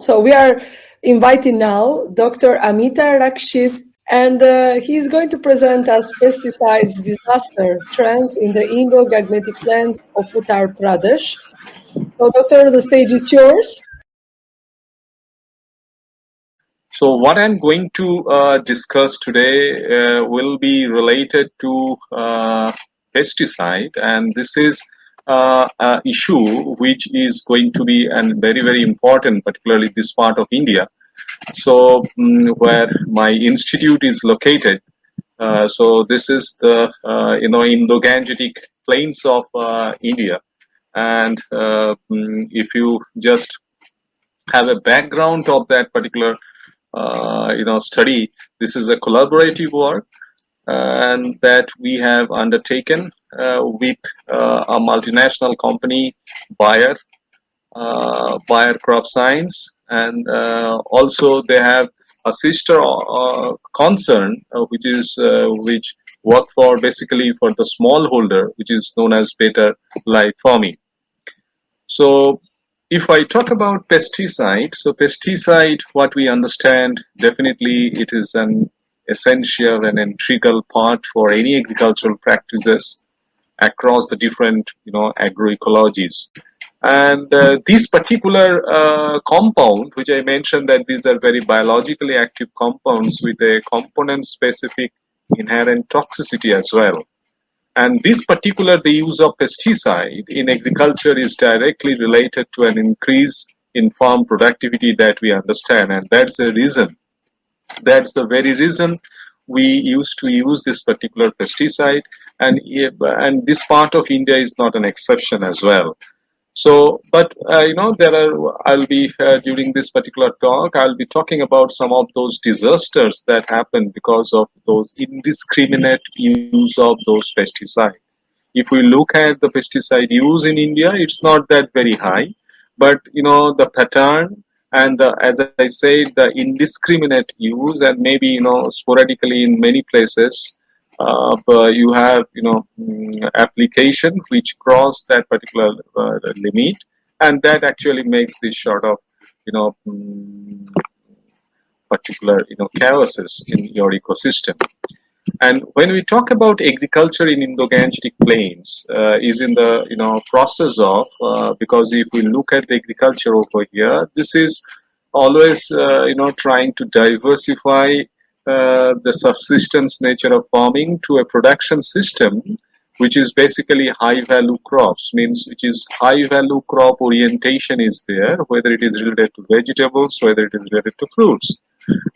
So we are inviting now Dr. Amitava Rakshit, and he's going to present us pesticides disaster trends in the Indo-Gangetic plains of Uttar Pradesh. So, Doctor, the stage is yours. So what I'm going to discuss today will be related to pesticide, and this is an issue which is going to be very, very important, particularly this part of India. So where my institute is located. So this is the Indo-Gangetic plains of India, and if you just have a background of that particular study, this is a collaborative work and that we have undertaken with a multinational company, Bayer Crop Science, and also they have a sister concern which work for basically for the smallholder, which is known as Better Life Farming. So if I talk about pesticide, so pesticide, what we understand, definitely it is an essential and integral part for any agricultural practices across the different, agroecologies. And this particular compound, which I mentioned that these are very biologically active compounds with a component-specific inherent toxicity as well. And this particular, the use of pesticide in agriculture is directly related to an increase in farm productivity that we understand. And that's the reason, that's the very reason we used to use this particular pesticide. And this part of India is not an exception as well. So, but I'll be during this particular talk, I'll be talking about some of those disasters that happen because of those indiscriminate use of those pesticides. If we look at the pesticide use in India, it's not that very high, but the pattern and as I said, the indiscriminate use and maybe sporadically in many places. But you have application which cross that particular limit, and that actually makes this sort of particular chaoses in your ecosystem. And when we talk about agriculture in Indo-Gangetic plains, is in the process of because if we look at the agriculture over here, this is always trying to diversify the subsistence nature of farming to a production system which is basically high value crops, means which is high value crop orientation is there, whether it is related to vegetables, whether it is related to fruits.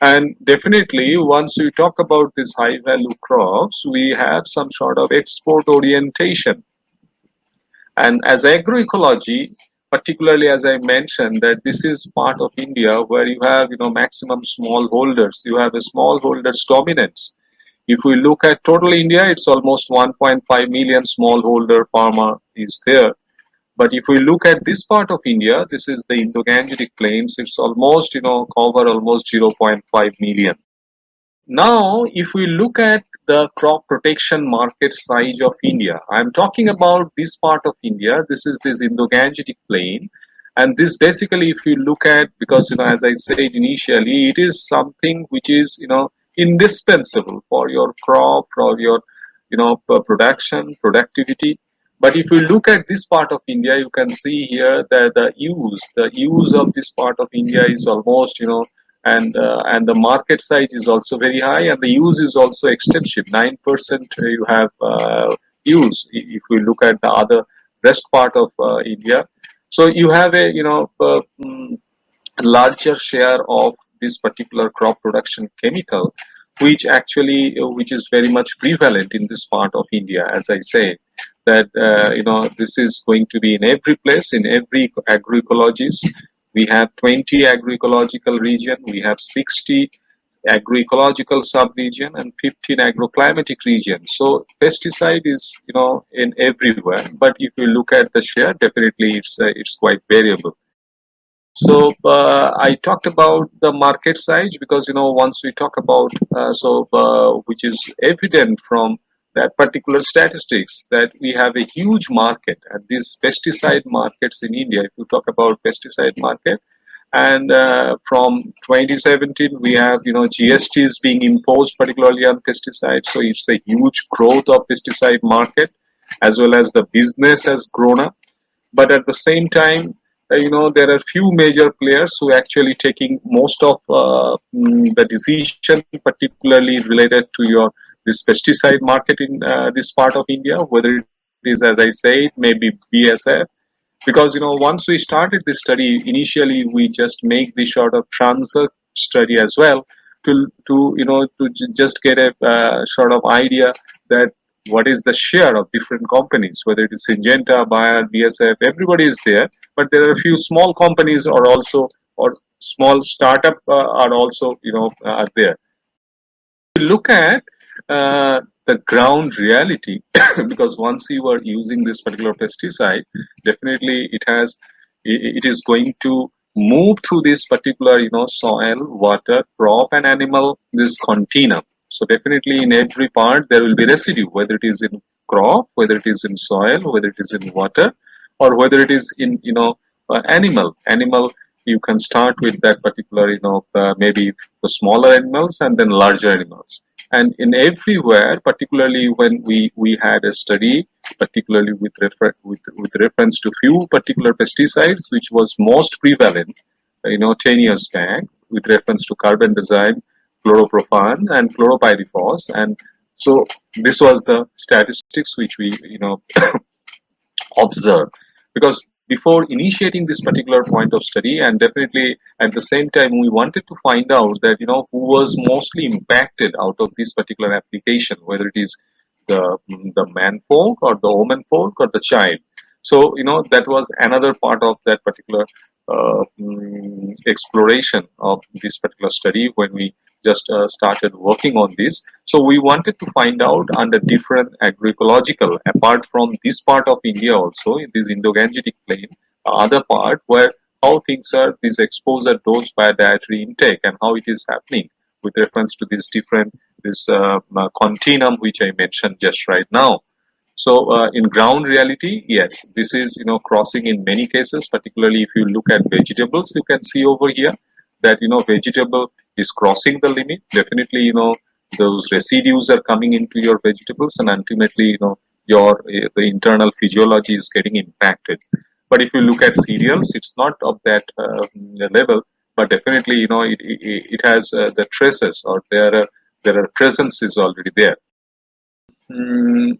And definitely once we talk about these high value crops, we have some sort of export orientation. And as agroecology, particularly as I mentioned, that this is part of India where you have maximum smallholders. You have a smallholders dominance. If we look at total India, it's almost 1.5 million smallholder farmer is there. But if we look at this part of India, this is the Indo-Gangetic plains. It's almost cover almost 0.5 million. Now, if we look at the crop protection market size of India, I'm talking about this part of India. This is this Indo-Gangetic plain. And this basically, if you look at, because, as I said initially, it is something which is, indispensable for your crop, for your, production, productivity. But if you look at this part of India, you can see here that the use of this part of India is almost, and the market size is also very high, and the use is also extensive. 9% you have use if we look at the other rest part of India. So you have a larger share of this particular crop production chemical, which is very much prevalent in this part of India. As I say, that this is going to be in every place, in every agroecologies. We have 20 agroecological region, we have 60 agroecological sub-region and 15 agroclimatic region. So pesticide is in everywhere, but if you look at the share, definitely it's quite variable. So I talked about the market size because once we talk about which is evident from that particular statistics that we have a huge market, and these pesticide markets in India, if you talk about pesticide market, And from 2017, we have GSTs being imposed, particularly on pesticides. So it's a huge growth of pesticide market, as well as the business has grown up. But at the same time, there are few major players who actually taking most of the decision, particularly related to this pesticide market in this part of India, whether it is, as I say, maybe BSF. Because once we started this study, initially we just make the sort of transact study as well, to just get a sort of idea that what is the share of different companies, whether it is Syngenta, Bayer, BSF, everybody is there, but there are a few small companies or small startup are also are there. Look at the ground reality, because once you are using this particular pesticide, definitely it is going to move through this particular soil, water, crop, and animal, this continuum. So definitely in every part there will be residue, whether it is in crop, whether it is in soil, whether it is in water, or whether it is in animal. You can start with that particular maybe the smaller animals and then larger animals. And in everywhere, particularly when we had a study, particularly with reference to few particular pesticides, which was most prevalent 10 years back, with reference to carbendazim, chloropropane, and chloropyrifos. And so this was the statistics which we observe. Because before initiating this particular point of study, and definitely at the same time, we wanted to find out that who was mostly impacted out of this particular application, whether it is the man folk or the woman folk or the child. So that was another part of that particular exploration of this particular study when we just started working on this. So we wanted to find out under different agroecological, apart from this part of India also, in this Indo-Gangetic plain, other part where how things are, this exposure dose by dietary intake, and how it is happening with reference to this continuum which I mentioned just right now. So in ground reality, yes, this is crossing in many cases. Particularly if you look at vegetables, you can see over here that vegetable is crossing the limit. Definitely those residues are coming into your vegetables, and ultimately your the internal physiology is getting impacted. But if you look at cereals, it's not of that level, but definitely it has the traces, or there are presences already there. Mm,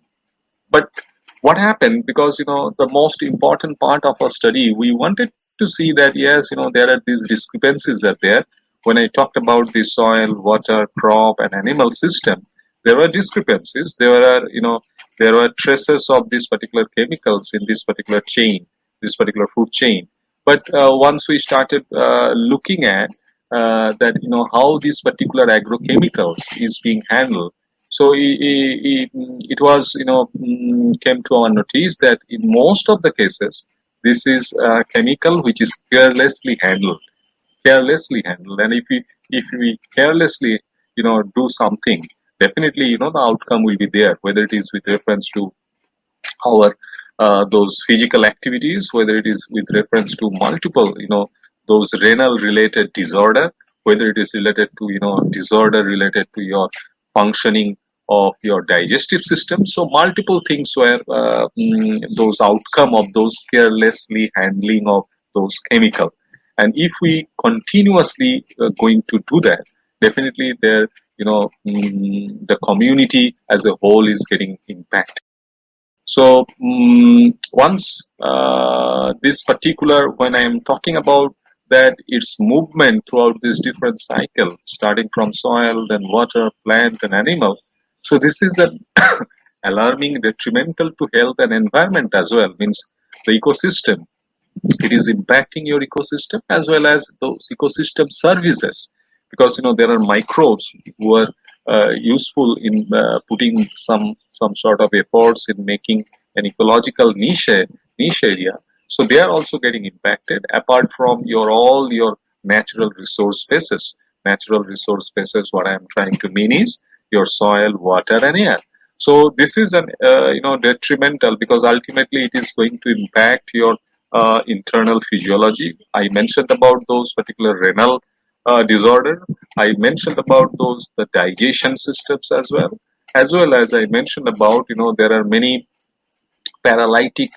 but what happened, because the most important part of our study, we wanted to see that yes, there are these discrepancies are there. When I talked about the soil, water, crop, and animal system, there were discrepancies. There were traces of these particular chemicals in this particular chain, this particular food chain. But once we started looking at that how these particular agrochemicals is being handled, so it was came to our notice that in most of the cases, this is a chemical which is carelessly handled. And if we carelessly do something, definitely the outcome will be there, whether it is with reference to our those physical activities, whether it is with reference to multiple those renal related disorder, whether it is related to disorder related to your functioning of your digestive system. So multiple things where those outcome of those carelessly handling of those chemical. And if we continuously going to do that, definitely there the community as a whole is getting impacted. So once this particular, when I am talking about that, its movement throughout this different cycle, starting from soil, then water, plant, and animal. So this is an alarming, detrimental to health and environment as well. Means the ecosystem, it is impacting your ecosystem as well as those ecosystem services, because there are microbes who are useful in putting some sort of efforts in making an ecological niche area. So they are also getting impacted, apart from all your natural resource spaces. What I am trying to mean is your soil, water, and air. So this is an detrimental, because ultimately it is going to impact your internal physiology. I mentioned about those particular renal disorder. I mentioned about those the digestion systems as well as I mentioned about there are many paralytic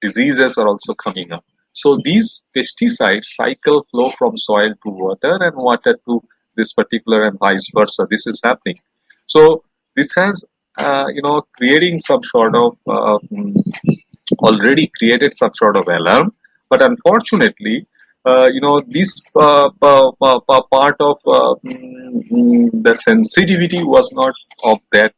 diseases are also coming up. So these pesticides cycle flow from soil to water and water to this particular and vice versa. This is happening. So this has creating some sort of already created some sort of alarm. But unfortunately, this part of the sensitivity was not of that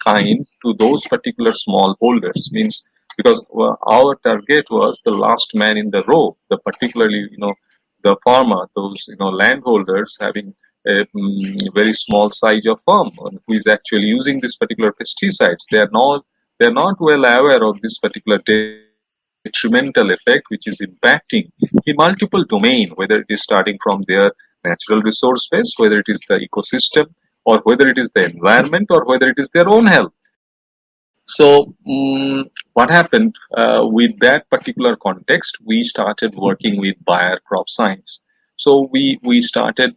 kind to those particular small holders. Means because our target was the last man in the row, the particularly the farmer, those landholders having a very small size of farm who is actually using this particular pesticides. They're not well aware of this particular detrimental effect which is impacting in multiple domain, whether it is starting from their natural resource base, whether it is the ecosystem, or whether it is the environment, or whether it is their own health. So what happened with that particular context? We started working with Bayer crop science. So we started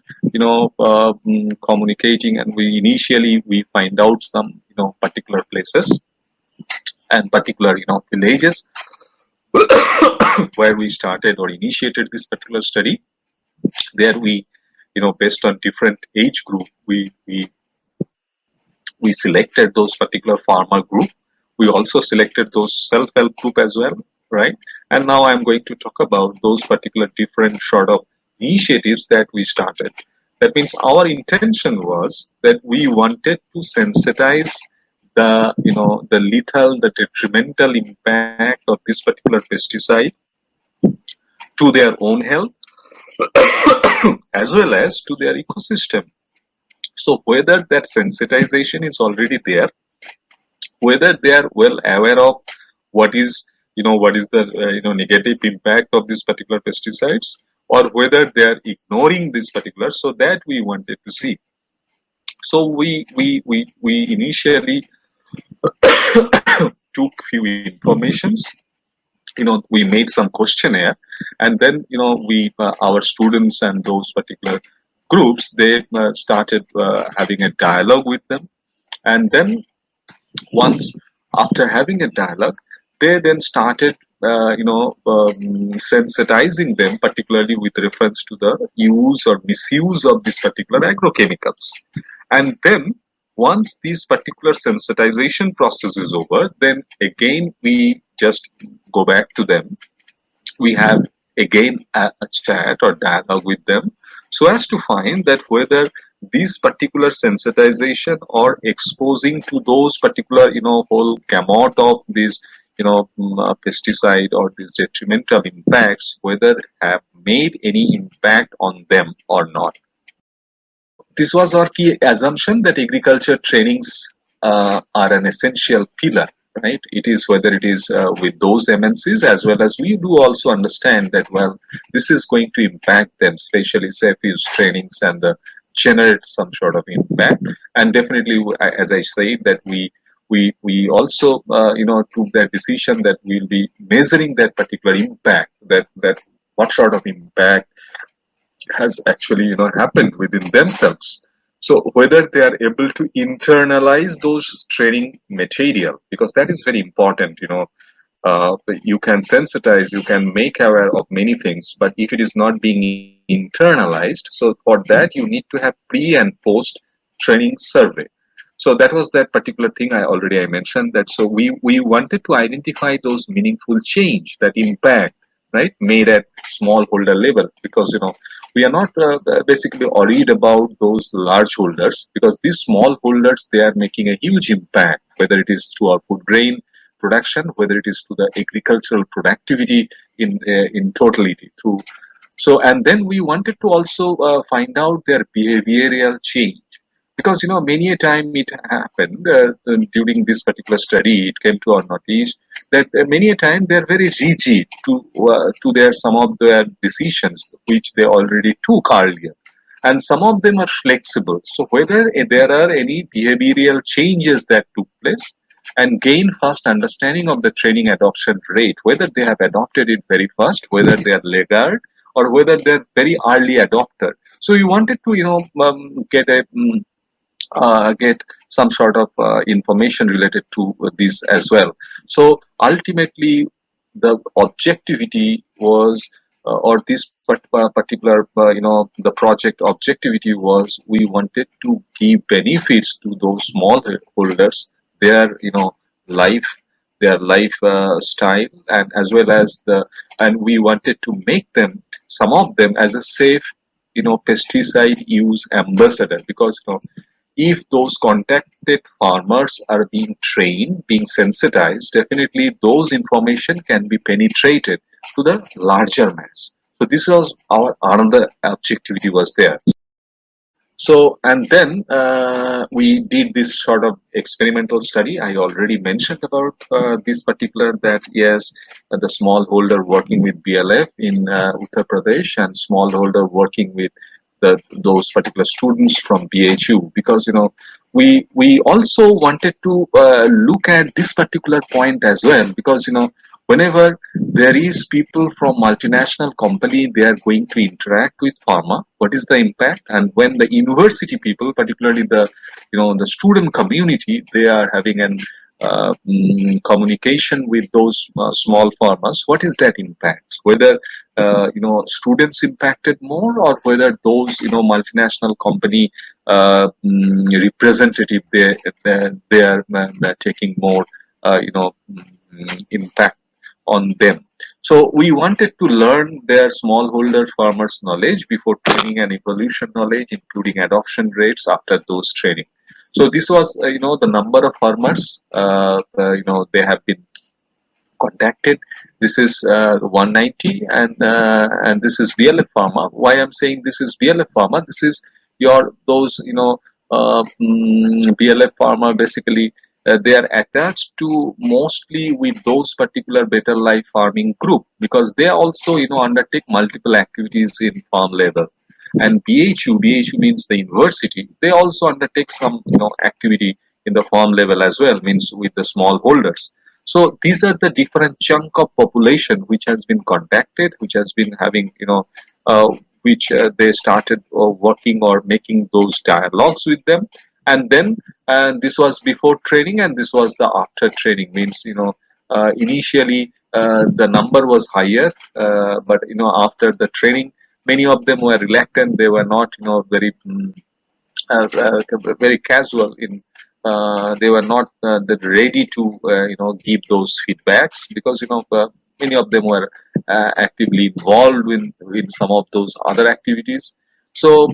communicating, and we find out some particular places and particular villages where we started or initiated this particular study. There we based on different age group we selected those particular farmer group. We also selected those self-help group as well, right? And now I'm going to talk about those particular different sort of initiatives that we started. That means our intention was that we wanted to sensitize the lethal, the detrimental impact of this particular pesticide to their own health as well as to their ecosystem. So whether that sensitization is already there, whether they are well aware of what is the negative impact of this particular pesticides, or whether they are ignoring this particular, so that we wanted to see. So we initially took few informations. We made some questionnaire, and then we our students and those particular groups, they started having a dialogue with them, and then once after having a dialogue, they then started sensitizing them, particularly with reference to the use or misuse of this particular agrochemicals. And then once this particular sensitization process is over, then again we just go back to them. We have again a chat or dialogue with them, so as to find that whether this particular sensitization or exposing to those particular whole gamut of these pesticide or these detrimental impacts, whether have made any impact on them or not. This was our key assumption, that agriculture trainings are an essential pillar, right? It is whether it is with those MNCs, as well as we do also understand that, well, this is going to impact them, especially safe use trainings and generate some sort of impact. And definitely, as I say, that we also took that decision that we'll be measuring that particular impact, that what sort of impact has actually happened within themselves. So whether they are able to internalize those training material, because that is very important. You can sensitize, you can make aware of many things, but if it is not being internalized, so for that you need to have pre and post training survey. So that was that particular thing I mentioned, that so we wanted to identify those meaningful change, that impact, right, made at smallholder level, because we are not basically worried about those large holders, because these small holders, they are making a huge impact, whether it is to our food grain production, whether it is to the agricultural productivity in totality through. So, and then we wanted to also find out their behavioral change, because many a time it happened during this particular study, it came to our notice that many a time they're very rigid to their some of their decisions which they already took earlier, and some of them are flexible. So whether there are any behavioral changes that took place, and gain first understanding of the training adoption rate, whether they have adopted it very fast, whether they are laggard, or whether they're very early adopter. So we wanted to, get some sort of information related to this as well. So ultimately, the objectivity was, or this particular, the project objectivity was, we wanted to give benefits to those small holders, their, life, their life style, and as well as and we wanted to make them, some of them, as a safe, pesticide use ambassador, because if those contacted farmers are being trained, being sensitized, definitely those information can be penetrated to the larger mass. So this was our another objectivity was there. So, and then we did this sort of experimental study. I already mentioned about this particular, that yes, the smallholder working with BLF in Uttar Pradesh, and smallholder working with those particular students from BHU, because we also wanted to look at this particular point as well, because whenever there is people from multinational company, they are going to interact with pharma, what is the impact? And when the university people, particularly the student community, they are having an communication with those small farmers, what is that impact? Whether students impacted more, or whether those multinational company representative, they are taking more impact on them. So we wanted to learn their smallholder farmers knowledge before training, and evolution knowledge, including adoption rates after those training. So this was the number of farmers they have been contacted. This is 190, and this is BLF Pharma. Why I'm saying this is BLF Pharma? This is BLF Pharma, basically they are attached to mostly with those particular better life farming group, because they also undertake multiple activities in farm level. And BHU means the university, they also undertake some activity in the farm level as well, means with the small holders. So these are the different chunk of population which has been contacted, which has been having which they started working or making those dialogues with them. And then this was before training, and this was the after training, means initially the number was higher, but after the training, many of them were reluctant, they were not very very casual in they were not ready to give those feedbacks, because many of them were actively involved in some of those other activities. So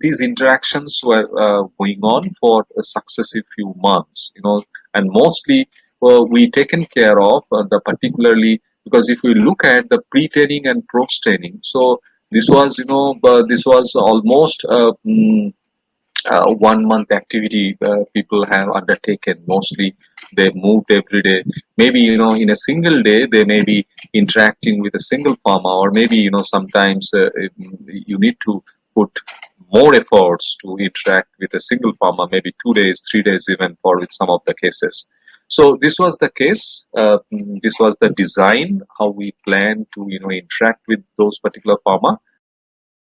these interactions were going on for a successive few months, and mostly we taken care of the particularly, because if we look at the pre-training and post-training, so this was this was almost 1 month activity people have undertaken. Mostly they moved every day. Maybe in a single day they may be interacting with a single farmer, or maybe sometimes you need to put more efforts to interact with a single farmer, maybe 2 days, 3 days even for with some of the cases. So this was the case. This was the design, how we plan to interact with those particular farmer.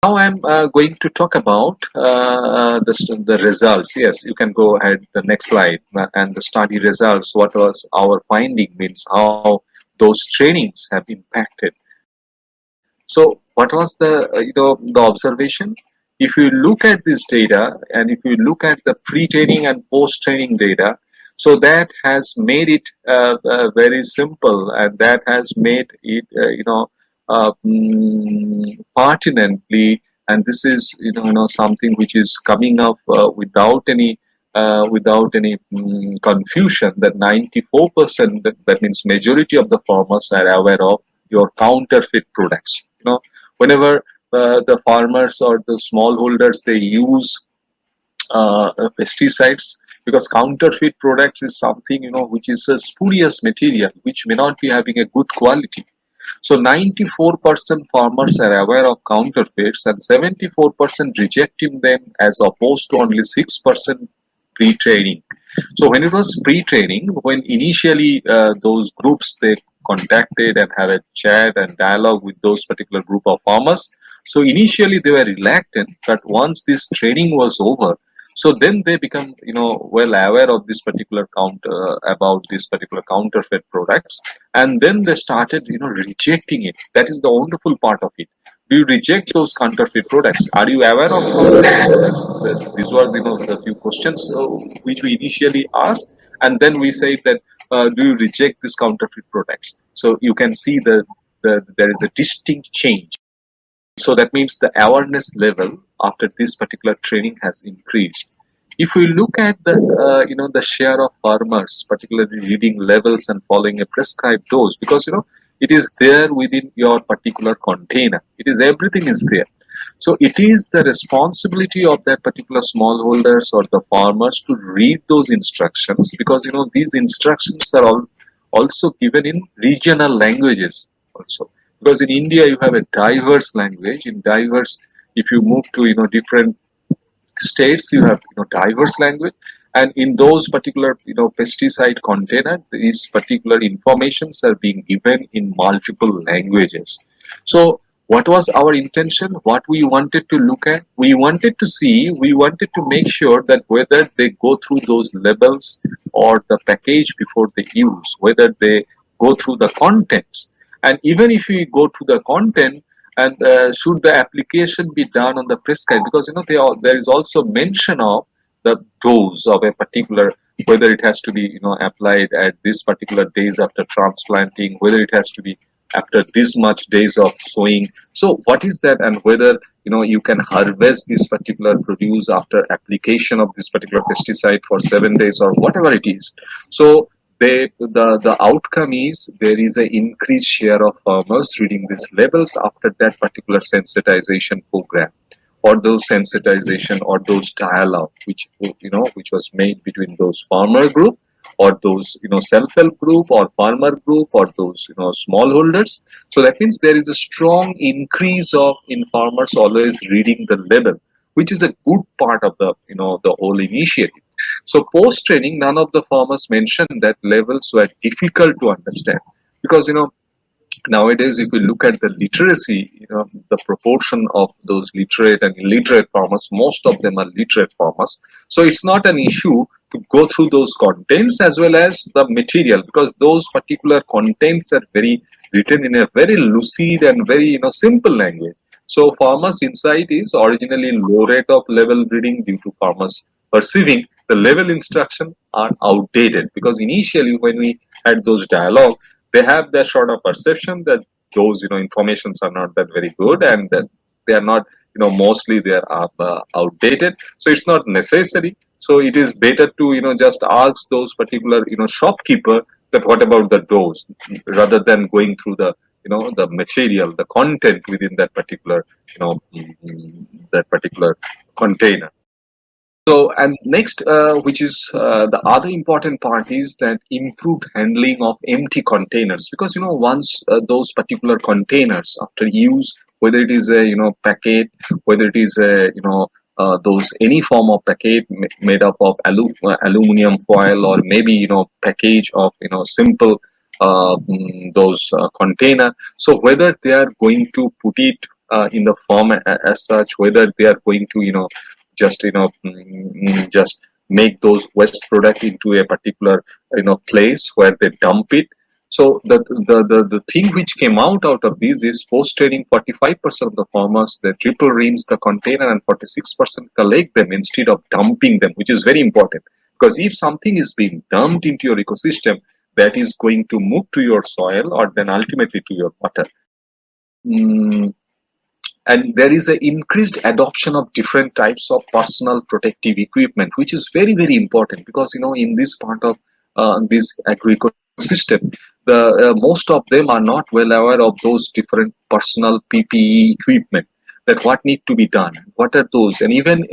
Now I'm going to talk about the results. Yes, you can go ahead the next slide, and the study results. What was our finding, means how those trainings have impacted. So what was the observation? If you look at this data, and if you look at the pre-training and post-training data, so that has made it very simple, and that has made it pertinently, and this is something which is coming up without any confusion, that 94%, that means majority of the farmers are aware of your counterfeit products. Whenever the farmers or the smallholders, they use pesticides, because counterfeit products is something which is a spurious material which may not be having a good quality. So 94% farmers are aware of counterfeits, and 74% rejecting them, as opposed to only 6% pre-training. So when it was pre-training, when initially those groups they contacted and had a chat and dialogue with those particular group of farmers. So initially they were reluctant, but once this training was over, so then they become, well aware of this particular about this particular counterfeit products, and then they started, rejecting it. That is the wonderful part of it. Do you reject those counterfeit products? Are you aware of counterfeit products? This was, the few questions which we initially asked, and then we said that do you reject these counterfeit products? So you can see that there is a distinct change. So that means the awareness level after this particular training has increased. If we look at the the share of farmers, particularly reading levels and following a prescribed dose, because it is there within your particular container. It is everything is there. So it is the responsibility of that particular smallholders or the farmers to read those instructions, because these instructions are all also given in regional languages also, because in India you have a diverse language. In diverse, if you move to different states, you have diverse language, and in those particular pesticide container, these particular informations are being given in multiple languages. So what was our intention? What we wanted to look at, we wanted to make sure that whether they go through those labels or the package before they use, whether they go through the contents, and even if we go to the content, and should the application be done on the prescribed, because there is also mention of the dose of a particular, whether it has to be applied at this particular days after transplanting, whether it has to be after this much days of sowing. So what is that, and whether you can harvest this particular produce after application of this particular pesticide for 7 days or whatever it is. So the outcome is there is an increased share of farmers reading these labels after that particular sensitization program, or those sensitization or those dialogue which was made between those farmer group, or those self-help group or farmer group, or those smallholders. So that means there is a strong increase of in farmers always reading the label, which is a good part of the whole initiative. So post training, none of the farmers mentioned that levels were difficult to understand, because nowadays, if we look at the literacy, the proportion of those literate and illiterate farmers, most of them are literate farmers. So it's not an issue to go through those contents as well as the material, because those particular contents are very written in a very lucid and very simple language. So farmers' insight is originally low rate of level reading due to farmers perceiving the level instruction are outdated, because initially when we had those dialogue, they have that sort of perception that those informations are not that very good, and that they are not mostly they are outdated. So it's not necessary. So it is better to just ask those particular shopkeeper that what about the dose, rather than going through the the material, the content within that particular that particular container. So, and next, which is the other important part, is that improved handling of empty containers, because once those particular containers after use, whether it is a packet, whether it is a those any form of packet made up of aluminum foil, or maybe package of simple those container. So whether they are going to put it in the form as such, whether they are going to just just make those waste product into a particular place where they dump it. So the thing which came out of this is post training, 45% of the farmers they triple rinse the container, and 46% collect them instead of dumping them, which is very important, because if something is being dumped into your ecosystem, that is going to move to your soil or then ultimately to your water. And there is an increased adoption of different types of personal protective equipment, which is very, very important, because in this part of this agro-ecosystem, the most of them are not well aware of those different personal PPE equipment, that what need to be done, what are those, and even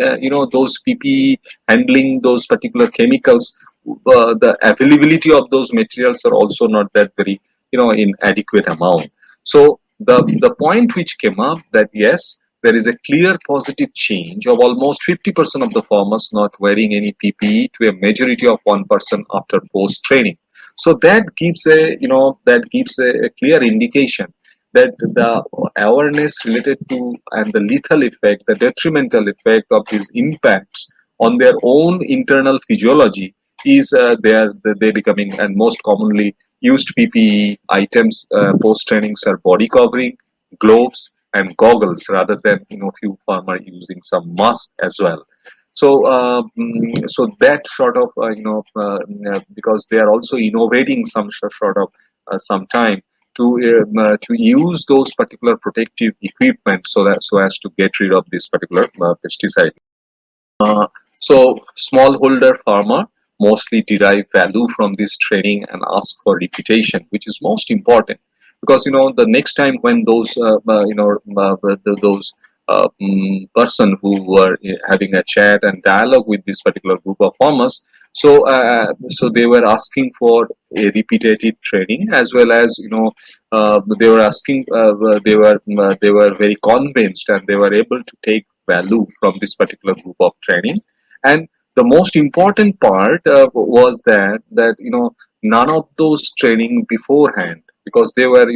those PPE handling those particular chemicals, the availability of those materials are also not that very in adequate amount. So the point which came up that yes, there is a clear positive change of almost 50% of the farmers not wearing any PPE to a majority of 1% after post training. So that gives a clear indication that the awareness related to and the lethal effect, the detrimental effect of these impacts on their own internal physiology is they becoming, and most commonly used PPE items post trainings are body covering, gloves, and goggles rather than few farmer using some mask as well. So that sort of because they are also innovating some sort of some time to use those particular protective equipment so as to get rid of this particular pesticide. Uh, so smallholder farmer mostly derive value from this training and ask for repetition, which is most important because the next time when those person who were having a chat and dialogue with this particular group of farmers, so they were asking for a repetitive training as well as they were asking they were very convinced and they were able to take value from this particular group of training. And the most important part was that none of those training beforehand, because they were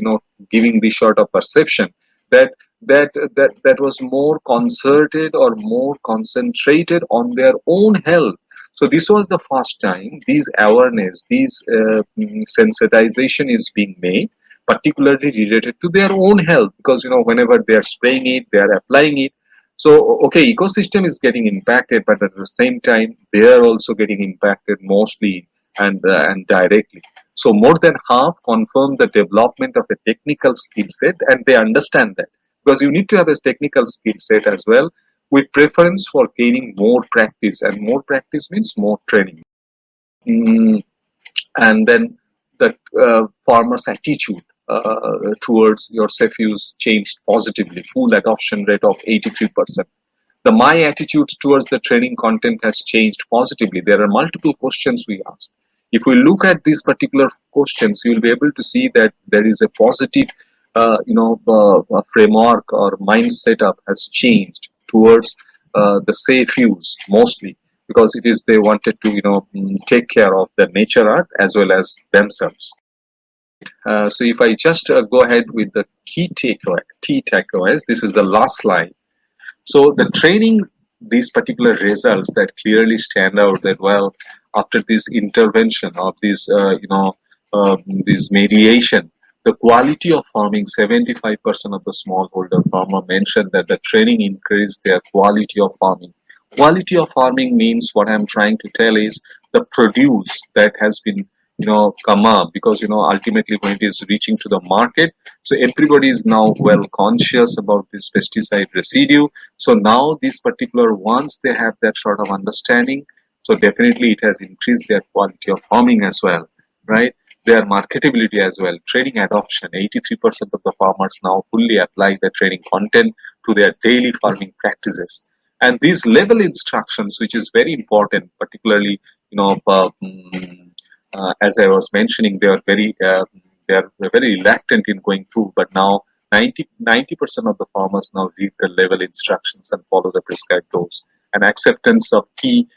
giving this sort of perception that that was more concerted or more concentrated on their own health. So this was the first time these awareness, these sensitization is being made, particularly related to their own health, because whenever they are spraying it, they are applying it. So okay, ecosystem is getting impacted, but at the same time, they are also getting impacted mostly and directly. So more than half confirm the development of a technical skill set, and they understand that because you need to have a technical skill set as well, with preference for gaining more practice, and more practice means more training. Mm, and then the farmer's attitude towards your safe use changed positively, full adoption rate of 83%. The my attitude towards the training content has changed positively. There are multiple questions we ask. If we look at these particular questions, you will be able to see that there is a positive framework or mind setup has changed towards the safe use mostly, because it is they wanted to take care of the nature art as well as themselves. So if I just go ahead with the key takeaways, this is the last slide. So the training, these particular results that clearly stand out, that well, after this intervention of this mediation, the quality of farming, 75% of the smallholder farmer mentioned that the training increased their quality of farming. Quality of farming means, what I'm trying to tell is the produce that has been come up, because ultimately when it is reaching to the market, so everybody is now well conscious about this pesticide residue. So now these particular ones, they have that sort of understanding, so definitely it has increased their quality of farming as well, right? Their marketability as well, training adoption, 83% of the farmers now fully apply the training content to their daily farming practices. And these level instructions, which is very important, particularly as I was mentioning, they are very reluctant in going through, but now 90% of the farmers now read the level instructions and follow the prescribed dose. And acceptance of key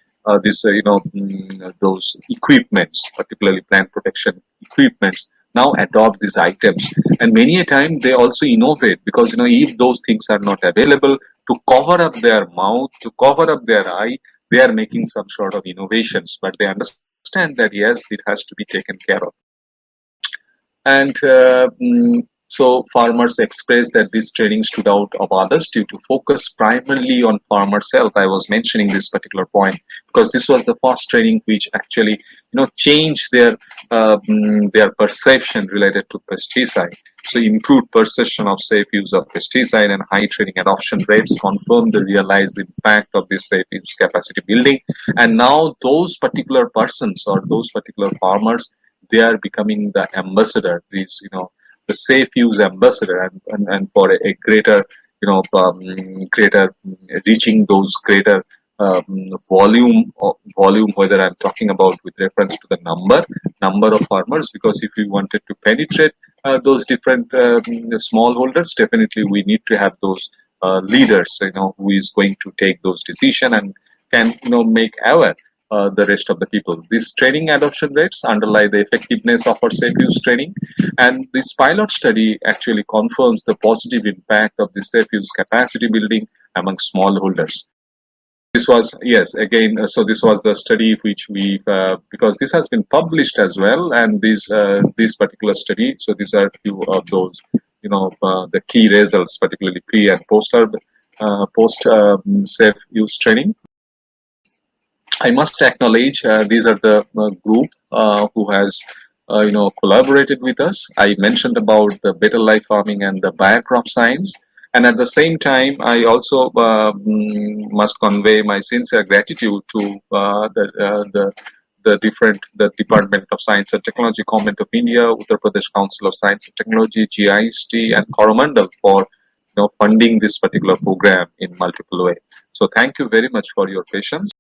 those equipments, particularly plant protection equipments, now adopt these items. And many a time they also innovate, because if those things are not available, to cover up their mouth, to cover up their eye, they are making some sort of innovations, but they understand that yes, it has to be taken care of. And so farmers expressed that this training stood out of others due to focus primarily on farmers' health. I was mentioning this particular point because this was the first training which actually changed their perception related to pesticide. So improved perception of safe use of pesticide and high training adoption rates confirm the realized impact of this safe use capacity building. And now those particular persons or those particular farmers, they are becoming the ambassador, the safe use ambassador, and for a greater, greater reaching those greater volume, whether I'm talking about with reference to the number of farmers, because if we wanted to penetrate those different smallholders, definitely we need to have those leaders, who is going to take those decisions and can, make aware the rest of the people. These training adoption rates underlie the effectiveness of our safe use training, and this pilot study actually confirms the positive impact of the safe use capacity building among smallholders. This was, yes, again, so this was the study which we, because this has been published as well, and this particular study, so these are a few of those, the key results, particularly pre and post safe use training. I must acknowledge these are the group who has collaborated with us. I mentioned about the better life farming and the biocrop science, and at the same time, I also must convey my sincere gratitude to the Department of Science and Technology, Government of India, Uttar Pradesh Council of Science and Technology, GIST, and Coromandel for funding this particular program in multiple ways. So thank you very much for your patience.